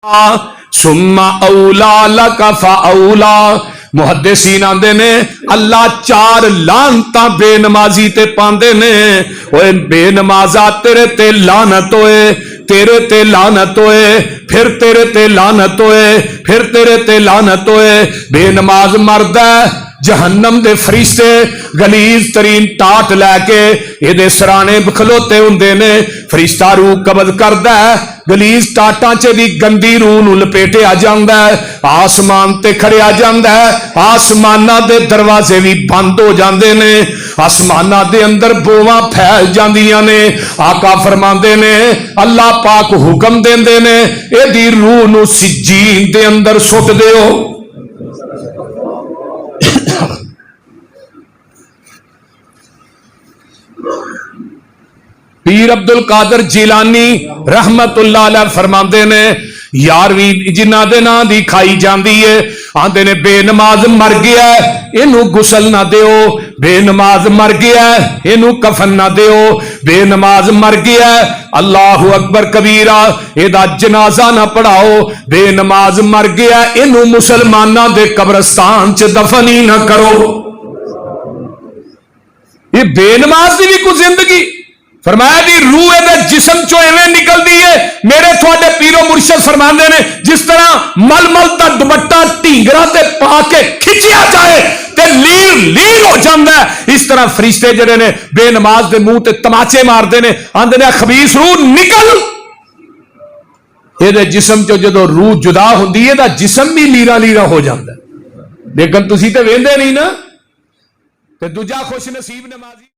سُمَّ أَوْلَى لَكَ فَأَوْلَى محدثین آندے نے اللہ چار لعنتاں بے نمازی تے پاندے نے. اوے بے نمازا تیرے تے لعنت ہوئے، تیرے تے لعنت ہوئے، پھر تیرے تے لعنت ہوئے، پھر تیرے تے لعنت ہوئے. بے نماز مرد ہے جہنم دے فرشتے غلیظ ترین ٹاٹ لے کے یہ سرانے کھلوتے ہوندے نے. فرشتہ روح قبض کردا ہے، غلیظ ٹاٹاں چ دی گندی روح نو لپیٹے آ جاندا ہے، آسمان تے کھڑے آ جاندا ہے. آسماناں دے دروازے بھی بند ہو جاندے نے، آسماناں دے اندر بوواں پھیل جاندیاں نے. آقا فرماندے نے اللہ پاک حکم دیندے نے اے دی روح نو سجین دے اندر سٹ دیو. پیر عبد القادر جیلانی رحمت اللہ علیہ فرماندے نے یارویں جنہ دے نا دی کھائی جاندی ہے آندے نے بے نماز مر گیا ہے اینو غسل نہ دیو، بے نماز مر گیا ہے اینو کفن نہ دیو، بے نماز مر گیا ہے اللہ اکبر کبیرہ ایدا جنازہ نہ پڑھاؤ، بے نماز مر گیا ہے اینو مسلمانہ دے قبرستان چ دفن ہی نہ کرو. یہ بے نماز دی بھی کوئی زندگی. فرمایا دی روح دے جسم چو ایویں نکل دی ہے میرے تھوڑے پیرو مرشد فرماندے نے جس طرح مل مل دا دوپٹہ ٹینگرا تے پا کے کھچیا جائے تے لیر لیر ہو جاندا ہے، اس طرح فرشتے جڑے نے بے نماز دے منہ تے تماچے ماردے نے آندے نے خبیث روح نکل. یہ دے جسم چو جدو روح جدا ہوندی ہے دا جسم بھی لیرا لیرا ہو جاندا ہے. لیکن تسی تے ویندے نہیں نا تے دوجا خوش نصیب نمازی